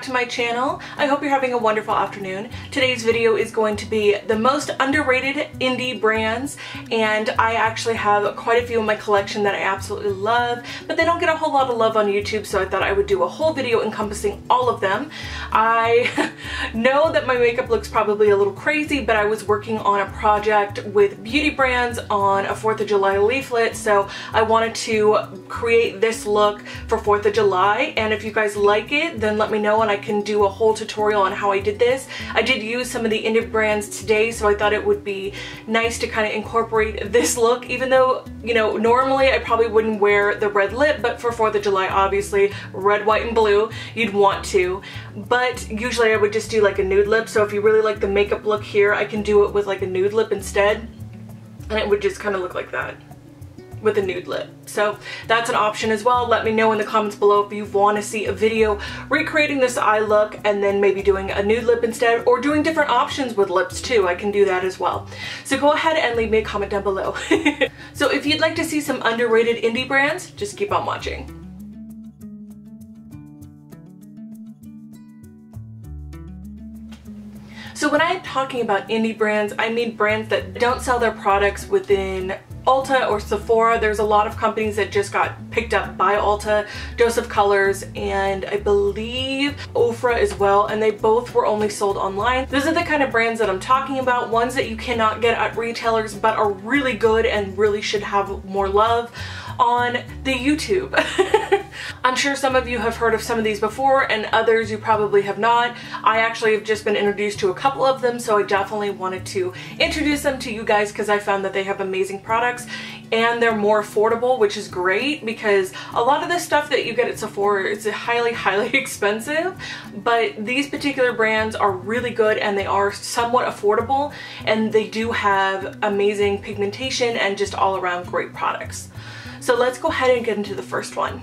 back to my channel. I hope you're having a wonderful afternoon. Today's video is going to be the most underrated indie brands, and I actually have quite a few in my collection that I absolutely love, but they don't get a whole lot of love on YouTube, so I thought I would do a whole video encompassing all of them. I know that my makeup looks probably a little crazy, but I was working on a project with beauty brands on a 4th of July leaflet, so I wanted to create this look for 4th of July, and if you guys like it, then let me know and I can do a whole tutorial on how I did this. I did use some of the indie brands today, so I thought it would be nice to kind of incorporate this look, even though, you know, normally I probably wouldn't wear the red lip, but for 4th of July, obviously, red, white, and blue, you'd want to. But usually I would just do like a nude lip, so if you really like the makeup look here, I can do it with like a nude lip instead, and it would just kind of look like that with a nude lip. So that's an option as well. Let me know in the comments below if you want to see a video recreating this eye look and then maybe doing a nude lip instead, or doing different options with lips too. I can do that as well. So go ahead and leave me a comment down below. So if you'd like to see some underrated indie brands, just keep on watching. So when I'm talking about indie brands, I mean brands that don't sell their products within Ulta or Sephora. There's a lot of companies that just got picked up by Ulta, Dose of Colors, and I believe Ofra as well, and they both were only sold online. Those are the kind of brands that I'm talking about, ones that you cannot get at retailers but are really good and really should have more love on the YouTube. I'm sure some of you have heard of some of these before and others you probably have not. I actually have just been introduced to a couple of them, so I definitely wanted to introduce them to you guys because I found that they have amazing products and they're more affordable, which is great because a lot of the stuff that you get at Sephora is highly expensive, but these particular brands are really good and they are somewhat affordable, and they do have amazing pigmentation and just all around great products. So let's go ahead and get into the first one.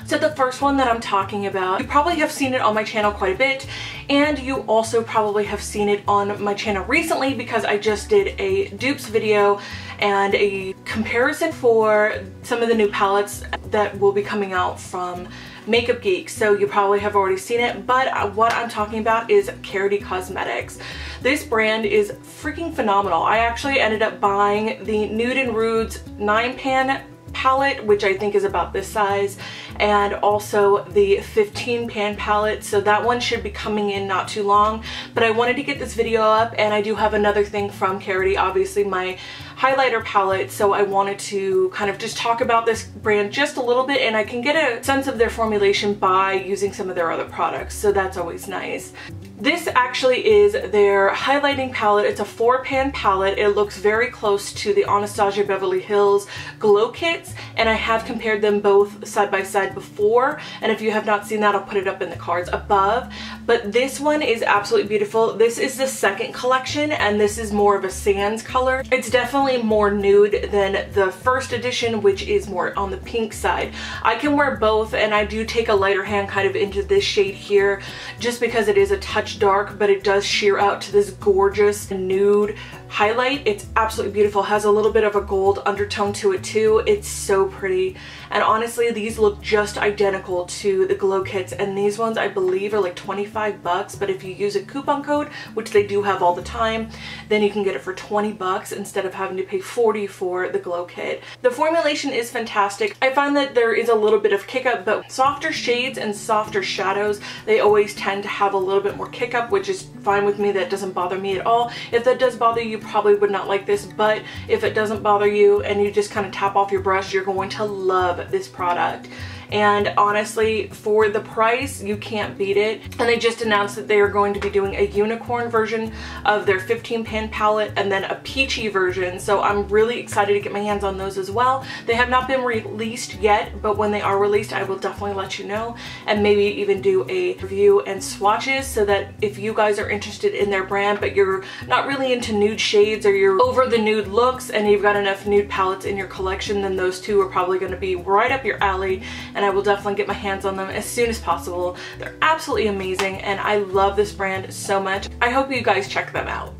So the first one that I'm talking about, you probably have seen it on my channel quite a bit, and you also probably have seen it on my channel recently because I just did a dupes video and a comparison for some of the new palettes that will be coming out from Makeup Geek. So you probably have already seen it, but what I'm talking about is Charity Cosmetics. This brand is freaking phenomenal. I actually ended up buying the Nude and Rudes 9-pan palette, which I think is about this size, and also the 15-pan palette, so that one should be coming in not too long. But I wanted to get this video up, and I do have another thing from Charity, obviously my highlighter palette, so I wanted to kind of just talk about this brand just a little bit, and I can get a sense of their formulation by using some of their other products, so that's always nice. This actually is their highlighting palette. It's a 4-pan palette. It looks very close to the Anastasia Beverly Hills Glow Kits, and I have compared them both side by side before, and if you have not seen that, I'll put it up in the cards above. But this one is absolutely beautiful. This is the second collection, and this is more of a sands color. It's definitely more nude than the first edition, which is more on the pink side. I can wear both, and I do take a lighter hand kind of into this shade here just because it is a touch dark, but it does sheer out to this gorgeous nude highlight. It's absolutely beautiful. It has a little bit of a gold undertone to it too. It's so pretty, and honestly these look just identical to the Glow Kits, and these ones I believe are like 25 bucks, but if you use a coupon code, which they do have all the time, then you can get it for 20 bucks instead of having to pay 40 for the Glow Kit. The formulation is fantastic. I find that there is a little bit of kick up, but softer shades and softer shadows, they always tend to have a little bit more kick up, which is fine with me. That doesn't bother me at all. If that does bother you, probably would not like this, but if it doesn't bother you and you just kind of tap off your brush, you're going to love this product. And honestly, for the price, you can't beat it. And they just announced that they are going to be doing a unicorn version of their 15-pan palette and then a peachy version, so I'm really excited to get my hands on those as well. They have not been released yet, but when they are released, I will definitely let you know, and maybe even do a review and swatches, so that if you guys are interested in their brand but you're not really into nude shades, or you're over the nude looks and you've got enough nude palettes in your collection, then those two are probably going to be right up your alley, and I will definitely get my hands on them as soon as possible. They're absolutely amazing, and I love this brand so much. I hope you guys check them out.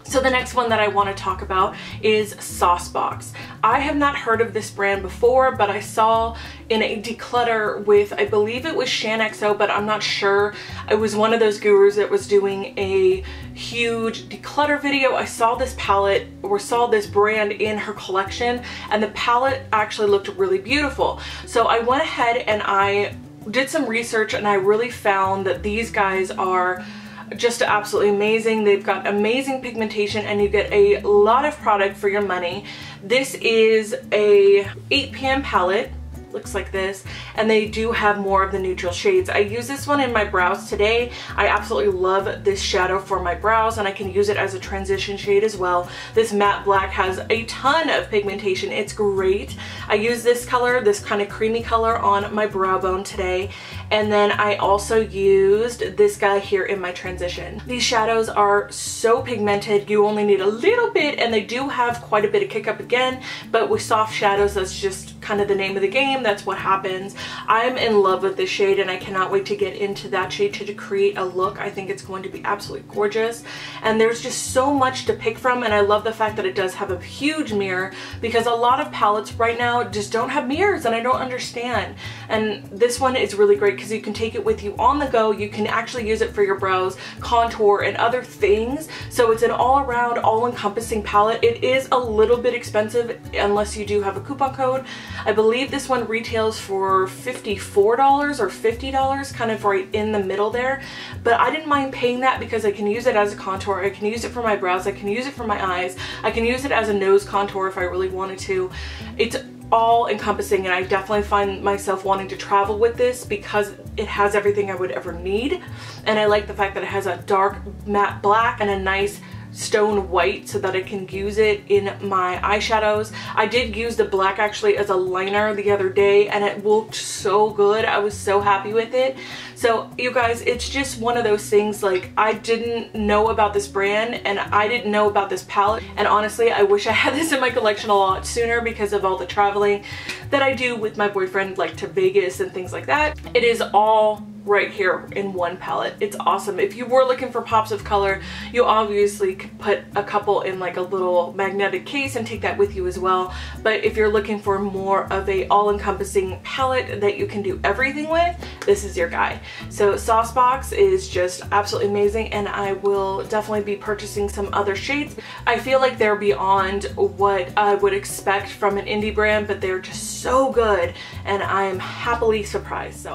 So the next one that I want to talk about is Saucebox. I have not heard of this brand before, but I saw in a declutter with, I believe it was xoxo, but I'm not sure. It was one of those gurus that was doing a huge declutter video. I saw this palette or saw this brand in her collection, and the palette actually looked really beautiful. So I went ahead and I did some research, and I really found that these guys are just absolutely amazing. They've got amazing pigmentation, and you get a lot of product for your money. This is a 8 p.m. palette. Looks like this, and they do have more of the neutral shades. I use this one in my brows today. I absolutely love this shadow for my brows, and I can use it as a transition shade as well. This matte black has a ton of pigmentation. It's great. I use this color, this kind of creamy color, on my brow bone today, and then I also used this guy here in my transition. These shadows are so pigmented. You only need a little bit, and they do have quite a bit of kick up again, but with soft shadows, that's just kind of the name of the game. That's what happens. I'm in love with this shade, and I cannot wait to get into that shade to create a look. I think it's going to be absolutely gorgeous, and there's just so much to pick from, and I love the fact that it does have a huge mirror, because a lot of palettes right now just don't have mirrors, and I don't understand. And this one is really great because you can take it with you on the go. You can actually use it for your brows, contour, and other things. So it's an all-around, all-encompassing palette. It is a little bit expensive unless you do have a coupon code. I believe this one retails for $54 or $50, kind of right in the middle there, but I didn't mind paying that because I can use it as a contour. I can use it for my brows, I can use it for my eyes, I can use it as a nose contour if I really wanted to. It's all encompassing, and I definitely find myself wanting to travel with this because it has everything I would ever need. And I like the fact that it has a dark matte black and a nice stone white so that I can use it in my eyeshadows. I did use the black actually as a liner the other day, and it looked so good. I was so happy with it. So you guys, it's just one of those things, like, I didn't know about this brand, and I didn't know about this palette, and honestly I wish I had this in my collection a lot sooner because of all the traveling that I do with my boyfriend, like to Vegas and things like that. It is all right here in one palette. It's awesome. If you were looking for pops of color, you obviously could put a couple in like a little magnetic case and take that with you as well. But if you're looking for more of a all-encompassing palette that you can do everything with, this is your guy. So Saucebox is just absolutely amazing, and I will definitely be purchasing some other shades. I feel like they're beyond what I would expect from an indie brand, but they're just so good, and I am happily surprised.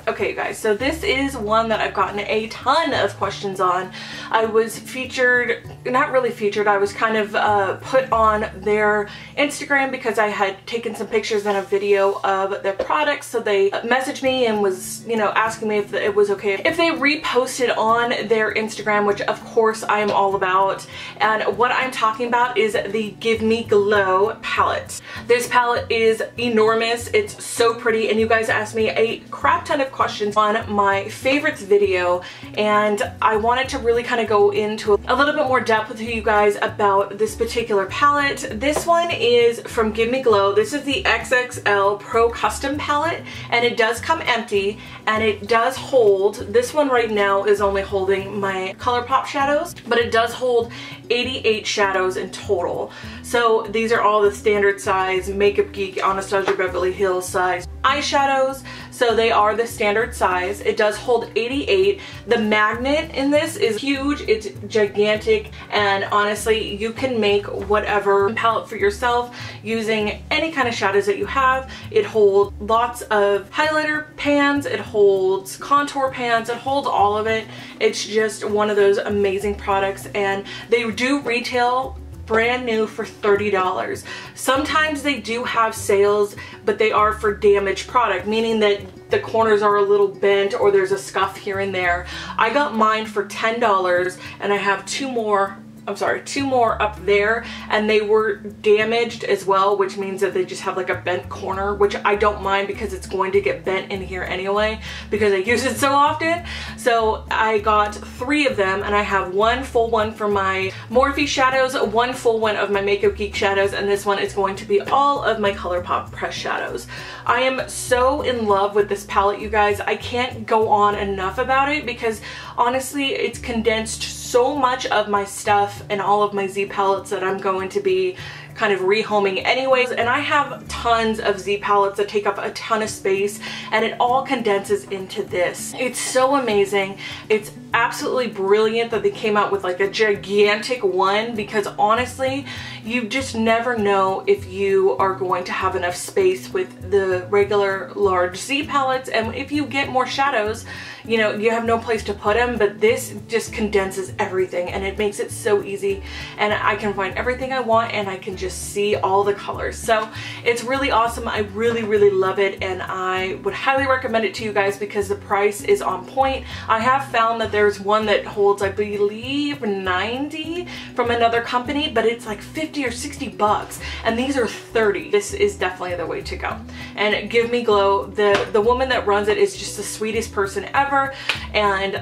Okay guys, so this is one that I've gotten a ton of questions on. I was featured, not really featured, I was kind of put on their Instagram because I had taken some pictures and a video of their products, so they messaged me and was, you know, asking me if it was okay if they reposted on their Instagram, which of course I am all about. And what I'm talking about is the Give Me Glow palette. This palette is enormous, it's so pretty, and you guys asked me a crap ton of questions on my favorites video, and I wanted to really kind of go into a little bit more depth with you guys about this particular palette. This one is from Give Me Glow. This is the XXL Pro Custom palette, and it does come empty, and it does hold, this one right now is only holding my ColourPop shadows, but it does hold 88 shadows in total. So these are all the standard size Makeup Geek Anastasia Beverly Hills size eyeshadows, so they are the standard size. It does hold 88. The magnet in this is huge, it's gigantic, and honestly you can make whatever palette for yourself using any kind of shadows that you have. It holds lots of highlighter pans, it holds contour pans, it holds all of it. It's just one of those amazing products, and they do retail brand new for $30. Sometimes they do have sales, but they are for damaged product, meaning that the corners are a little bent or there's a scuff here and there. I got mine for $10, and I have two more up there, and they were damaged as well, which means that they just have like a bent corner, which I don't mind because it's going to get bent in here anyway because I use it so often. So I got 3 of them, and I have one full one for my Morphe shadows, one full one of my Makeup Geek shadows, and this one is going to be all of my ColourPop press shadows. I am so in love with this palette, you guys. I can't go on enough about it because honestly it's condensed so much of my stuff and all of my Z palettes that I'm going to be kind of rehoming anyways, and I have tons of Z palettes that take up a ton of space, and it all condenses into this. It's so amazing. It's absolutely brilliant that they came out with like a gigantic one, because honestly, you just never know if you are going to have enough space with the regular large Z palettes, and if you get more shadows, you know, you have no place to put them, but this just condenses everything and it makes it so easy, and I can find everything I want and I can just see all the colors. So it's really awesome. I really love it, and I would highly recommend it to you guys because the price is on point. I have found that there's one that holds, I believe, 90 from another company, but it's like 50 or 60 bucks, and these are 30. This is definitely the way to go. And Give Me Glow, the woman that runs it is just the sweetest person ever, and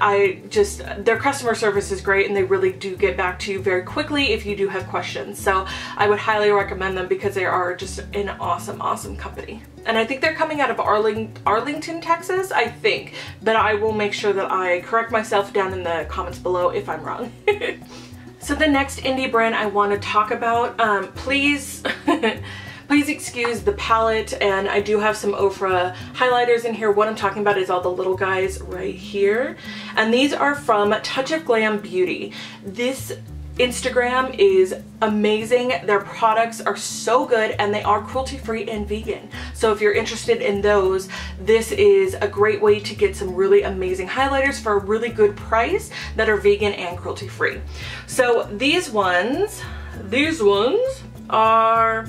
their customer service is great, and they really do get back to you very quickly if you do have questions. So I would highly recommend them because they are just an awesome company. And I think they're coming out of Arlington, Texas, I think, but I will make sure that I correct myself down in the comments below if I'm wrong. So the next indie brand I want to talk about, please please excuse the palette, and I do have some Ofra highlighters in here. What I'm talking about is all the little guys right here, and these are from Touch of Glam Beauty. This Instagram is amazing. Their products are so good, and they are cruelty-free and vegan. So if you're interested in those, this is a great way to get some really amazing highlighters for a really good price that are vegan and cruelty-free. So these ones are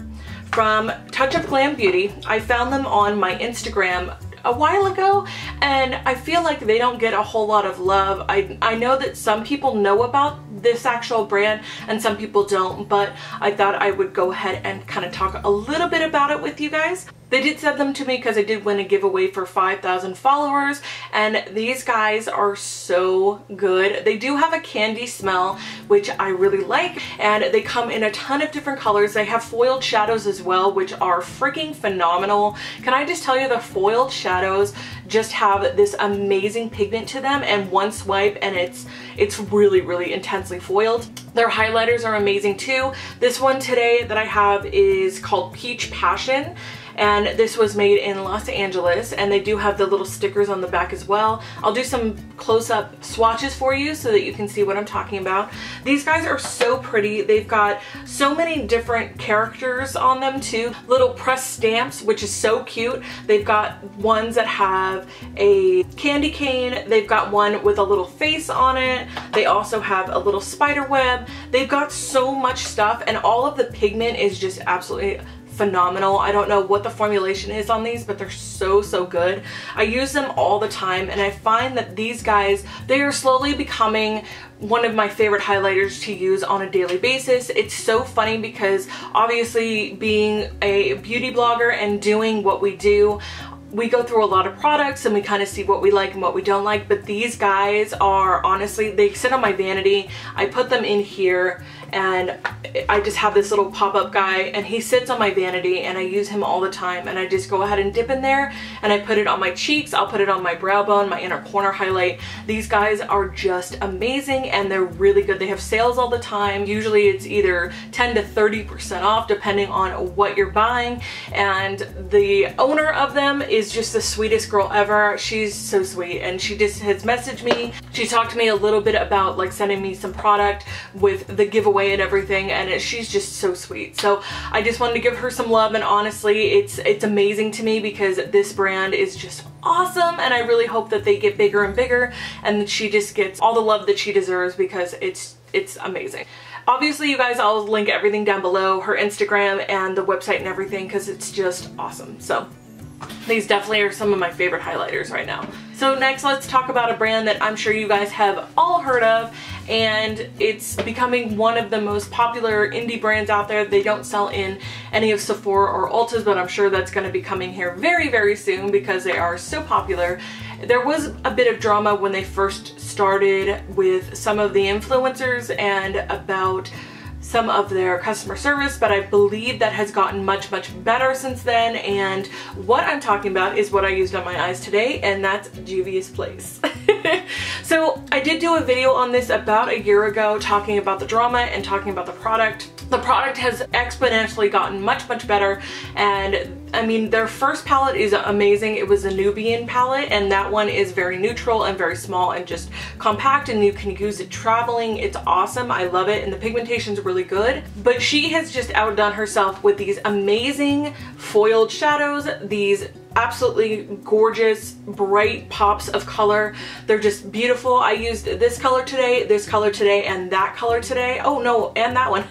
from Touch of Glam Beauty. I found them on my Instagram a while ago, and I feel like they don't get a whole lot of love. I know that some people know about this actual brand and some people don't, but I thought I would go ahead and kind of talk a little bit about it with you guys. They did send them to me because I did win a giveaway for 5,000 followers, and these guys are so good. They do have a candy smell, which I really like, and they come in a ton of different colors. They have foiled shadows as well, which are freaking phenomenal. Can I just tell you, the foiled shadows just have this amazing pigment to them, and one swipe and it's really intensely foiled. Their highlighters are amazing too. This one today that I have is called Peach Passion, and this was made in Los Angeles, and they do have the little stickers on the back as well. I'll do some close-up swatches for you so that you can see what I'm talking about. These guys are so pretty. They've got so many different characters on them too. Little pressed stamps, which is so cute. They've got ones that have a candy cane. They've got one with a little face on it. They also have a little spider web. They've got so much stuff, and all of the pigment is just absolutely phenomenal. I don't know what the formulation is on these, but they're so good. I use them all the time, and I find that these guys, they are slowly becoming one of my favorite highlighters to use on a daily basis. It's so funny because obviously being a beauty blogger and doing what we do, we go through a lot of products and we kind of see what we like and what we don't like, but these guys are honestly, they sit on my vanity. I put them in here, and I just have this little pop-up guy, and he sits on my vanity, and I use him all the time, and I just go ahead and dip in there, and I put it on my cheeks. I'll put it on my brow bone, my inner corner highlight. These guys are just amazing, and they're really good. They have sales all the time. Usually it's either 10 to 30% off depending on what you're buying, and the owner of them is just the sweetest girl ever. She's so sweet, and she just has messaged me. She talked to me a little bit about like sending me some product with the giveaway and everything, and she's just so sweet. So I just wanted to give her some love, and honestly it's amazing to me because this brand is just awesome, and I really hope that they get bigger and bigger, and that she just gets all the love that she deserves because it's amazing. Obviously, you guys, I'll link everything down below, her Instagram and the website and everything, because it's just awesome. So these definitely are some of my favorite highlighters right now. So next, let's talk about a brand that I'm sure you guys have all heard of, and it's becoming one of the most popular indie brands out there. They don't sell in any of Sephora or Ulta's, but I'm sure that's going to be coming here very soon because they are so popular. There was a bit of drama when they first started with some of the influencers and about some of their customer service, but I believe that has gotten much better since then, and what I'm talking about is what I used on my eyes today, and that's Juvia's Place. So I did do a video on this about a year ago talking about the drama and talking about the product. The product has exponentially gotten much, much better, and I mean, their first palette is amazing. It was a Nubian palette, and that one is very neutral and very small and just compact, and you can use it traveling. It's awesome. I love it, and the pigmentation is really good. But she has just outdone herself with these amazing foiled shadows, these absolutely gorgeous bright pops of color. They're just beautiful. I used this color today, and that color today. Oh no, and that one.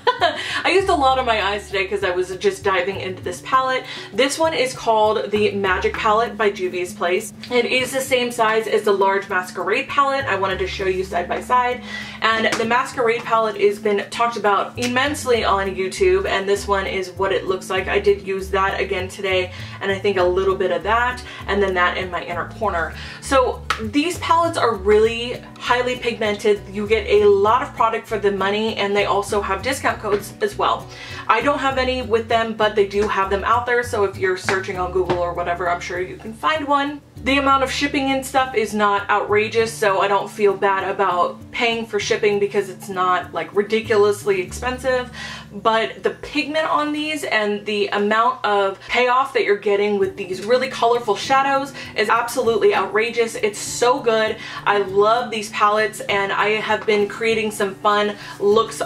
I used a lot on my eyes today because I was just diving into this palette. This one is called the Magic Palette by Juvia's Place. It is the same size as the large Masquerade palette. I wanted to show you side by side. And the Masquerade palette has been talked about immensely on YouTube, and this one is what it looks like. I did use that again today, and I think a little bit of that, and then that in my inner corner. So these palettes are really highly pigmented. You get a lot of product for the money, and they also have discount codes as well. I don't have any with them, but they do have them out there, so if you're searching on Google or whatever, I'm sure you can find one. The amount of shipping and stuff is not outrageous, so I don't feel bad about paying for shipping because it's not like ridiculously expensive. But the pigment on these and the amount of payoff that you're getting with these really colorful shadows is absolutely outrageous. It's so good. I love these palettes, and I have been creating some fun looks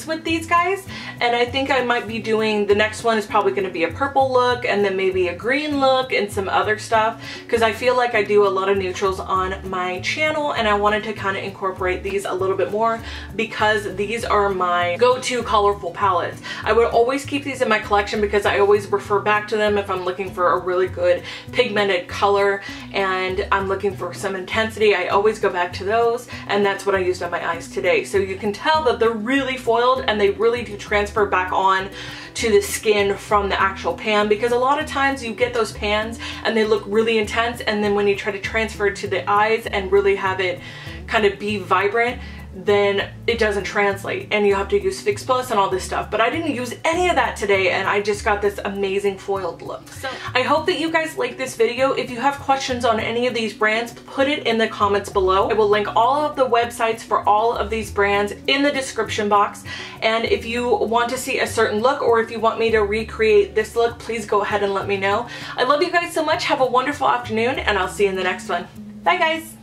with these guys. And I think I might be doing, the next one is probably going to be a purple look, and then maybe a green look and some other stuff, because I feel like I do a lot of neutrals on my channel, and I wanted to kind of incorporate these a little bit more because these are my go-to colorful palettes. I would always keep these in my collection because I always refer back to them if I'm looking for a really good pigmented color and I'm looking for some intensity. I always go back to those, and that's what I used on my eyes today. So you can tell that they're really foiled, and they really do transfer back on to the skin from the actual pan, because a lot of times you get those pans and they look really intense, and then when you try to transfer it to the eyes and really have it kind of be vibrant, then it doesn't translate, and you have to use Fix Plus and all this stuff. But I didn't use any of that today, and I just got this amazing foiled look. So I hope that you guys like this video. If you have questions on any of these brands, put it in the comments below. I will link all of the websites for all of these brands in the description box. And if you want to see a certain look, or if you want me to recreate this look, please go ahead and let me know. I love you guys so much. Have a wonderful afternoon, and I'll see you in the next one. Bye guys!